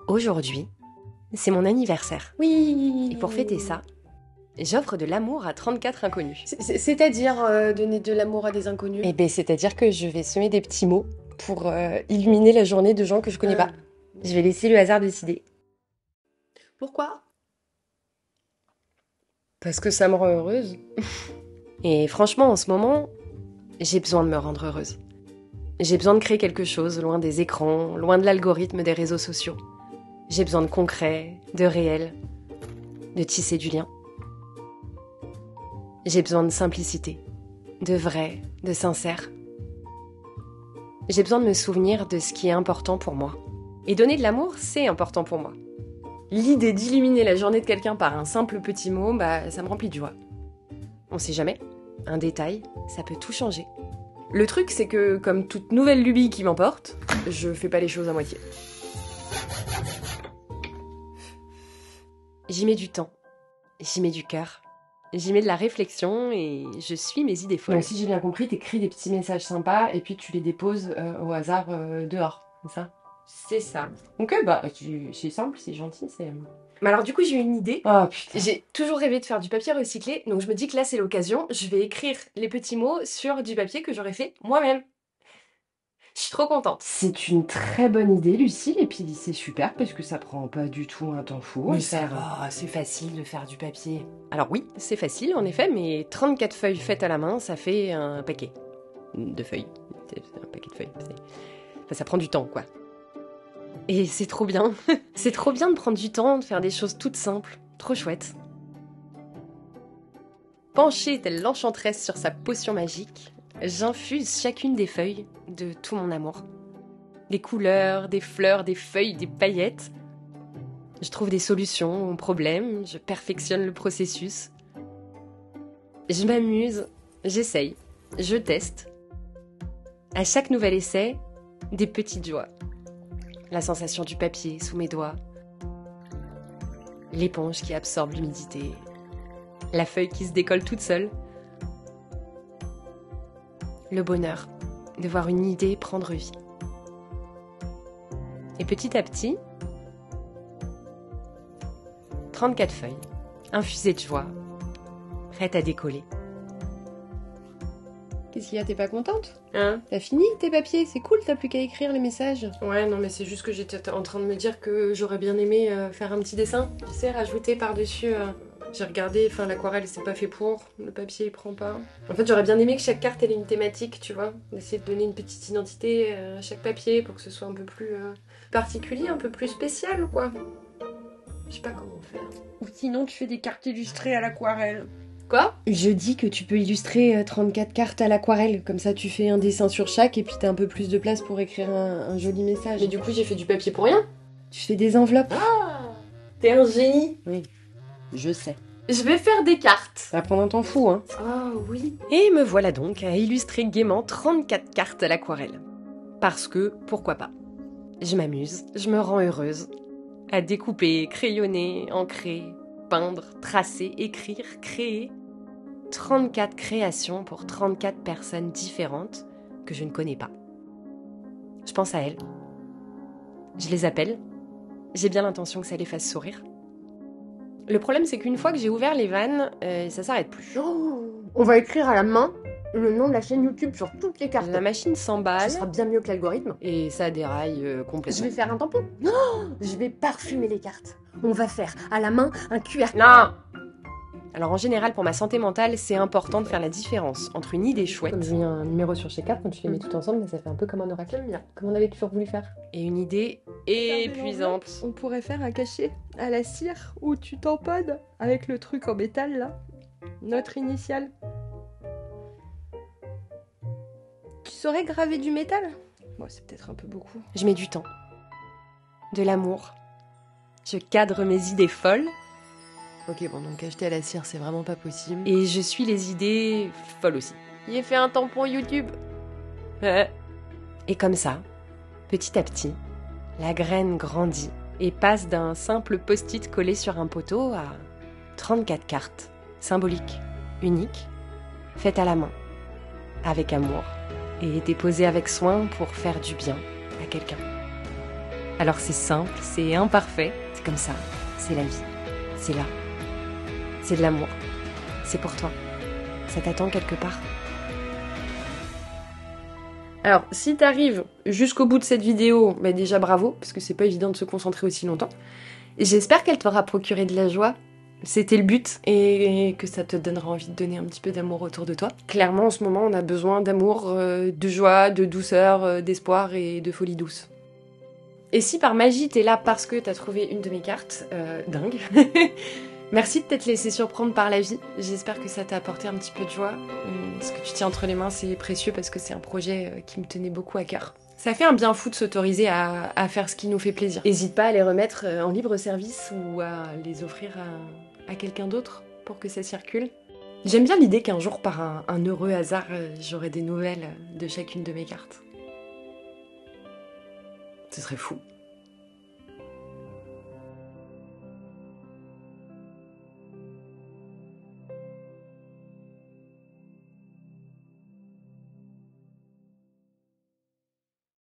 Aujourd'hui, c'est mon anniversaire. Oui. Et pour fêter ça, j'offre de l'amour à 34 inconnus. C'est-à-dire donner de l'amour à des inconnus? Eh ben, c'est-à-dire que je vais semer des petits mots pour illuminer la journée de gens que je connais pas. Je vais laisser le hasard décider. Pourquoi? Parce que ça me rend heureuse. Et franchement, en ce moment, j'ai besoin de me rendre heureuse. J'ai besoin de créer quelque chose loin des écrans, loin de l'algorithme des réseaux sociaux. J'ai besoin de concret, de réel, de tisser du lien. J'ai besoin de simplicité, de vrai, de sincère. J'ai besoin de me souvenir de ce qui est important pour moi. Et donner de l'amour, c'est important pour moi. L'idée d'illuminer la journée de quelqu'un par un simple petit mot, ça me remplit de joie. On sait jamais, un détail, ça peut tout changer. Le truc, c'est que, comme toute nouvelle lubie qui m'emporte, je fais pas les choses à moitié. J'y mets du temps, j'y mets du cœur, j'y mets de la réflexion et je suis mes idées folles. Donc si j'ai bien compris, t'écris des petits messages sympas et puis tu les déposes au hasard dehors, c'est ça? C'est ça. Ok, c'est simple, c'est gentil, c'est... Mais alors du coup, j'ai eu une idée. Oh putain. J'ai toujours rêvé de faire du papier recyclé, donc je me dis que là c'est l'occasion, je vais écrire les petits mots sur du papier que j'aurais fait moi-même. Je suis trop contente. C'est une très bonne idée, Lucille, et puis c'est super parce que ça prend pas du tout un temps fou. Mais ça va, c'est facile de faire du papier. Alors oui, c'est facile en effet, mais 34 feuilles faites à la main, ça fait un paquet de feuilles. C'est un paquet de feuilles. Enfin, ça prend du temps, quoi. Et c'est trop bien. C'est trop bien de prendre du temps, de faire des choses toutes simples. Trop chouette. Penchée telle l'enchanteresse sur sa potion magique, j'infuse chacune des feuilles de tout mon amour. Des couleurs, des fleurs, des feuilles, des paillettes. Je trouve des solutions aux problèmes, je perfectionne le processus. Je m'amuse, j'essaye, je teste. À chaque nouvel essai, des petites joies. La sensation du papier sous mes doigts. L'éponge qui absorbe l'humidité. La feuille qui se décolle toute seule. Le bonheur de voir une idée prendre vie. Et petit à petit, 34 feuilles, infusées de joie, prêtes à décoller. Qu'est-ce qu'il y a, t'es pas contente? Hein? T'as fini tes papiers, c'est cool, t'as plus qu'à écrire les messages. Ouais, non mais c'est juste que j'étais en train de me dire que j'aurais bien aimé faire un petit dessin. Tu sais, rajouter par-dessus... J'ai regardé, l'aquarelle c'est pas fait pour, le papier il prend pas. En fait j'aurais bien aimé que chaque carte ait une thématique, tu vois. D'essayer de donner une petite identité à chaque papier pour que ce soit un peu plus particulier, un peu plus spécial quoi. Je sais pas comment faire. Ou sinon tu fais des cartes illustrées à l'aquarelle. Quoi? Je dis que tu peux illustrer 34 cartes à l'aquarelle, comme ça tu fais un dessin sur chaque et puis t'as un peu plus de place pour écrire un joli message. Mais du coup j'ai fait du papier pour rien. Tu fais des enveloppes. Ah! T'es un génie. Oui, je sais. Je vais faire des cartes. Ça va prendre un temps fou, hein. Ah oui. Et me voilà donc à illustrer gaiement 34 cartes à l'aquarelle. Parce que, pourquoi pas. Je m'amuse, je me rends heureuse. À découper, crayonner, ancrer, peindre, tracer, écrire, créer. 34 créations pour 34 personnes différentes que je ne connais pas. Je pense à elles. Je les appelle. J'ai bien l'intention que ça les fasse sourire. Le problème, c'est qu'une fois que j'ai ouvert les vannes, ça s'arrête plus. Oh, on va écrire à la main le nom de la chaîne YouTube sur toutes les cartes. La machine s'emballe. Ça sera bien mieux que l'algorithme. Et ça déraille complètement. Je vais faire un tampon. Non, je vais parfumer les cartes. On va faire à la main un QR. Non! Alors en général, pour ma santé mentale, c'est important de faire la différence entre une idée chouette... Comme j'ai mis un numéro sur chaque carte, quand tu les mets toutes ensemble, ça fait un peu comme un oracle. J'aime bien. Comme on avait toujours voulu faire. Et une idée épuisante. On pourrait faire un cachet à la cire où tu tamponnes avec le truc en métal là. Notre initiale. Tu saurais graver du métal? Bon, c'est peut-être un peu beaucoup. Je mets du temps. De l'amour. Je cadre mes idées folles. Ok, bon, donc acheter à la cire, c'est vraiment pas possible. Et je suis les idées folles aussi. J'ai fait un tampon YouTube. Et comme ça, petit à petit, la graine grandit et passe d'un simple post-it collé sur un poteau à 34 cartes, symboliques, uniques, faites à la main, avec amour et déposées avec soin pour faire du bien à quelqu'un. Alors c'est simple, c'est imparfait, c'est comme ça, c'est la vie, c'est là. C'est de l'amour, c'est pour toi, ça t'attend quelque part. Alors, si t'arrives jusqu'au bout de cette vidéo, bah déjà bravo, parce que c'est pas évident de se concentrer aussi longtemps. J'espère qu'elle t'aura procuré de la joie, c'était le but, et que ça te donnera envie de donner un petit peu d'amour autour de toi. Clairement, en ce moment, on a besoin d'amour, de joie, de douceur, d'espoir et de folie douce. Et si par magie t'es là parce que t'as trouvé une de mes cartes, dingue. Merci de t'être laissé surprendre par la vie. J'espère que ça t'a apporté un petit peu de joie. Ce que tu tiens entre les mains, c'est précieux parce que c'est un projet qui me tenait beaucoup à cœur. Ça fait un bien fou de s'autoriser à faire ce qui nous fait plaisir. N'hésite pas à les remettre en libre service ou à les offrir à quelqu'un d'autre pour que ça circule. J'aime bien l'idée qu'un jour, par un heureux hasard, j'aurai des nouvelles de chacune de mes cartes. Ce serait fou.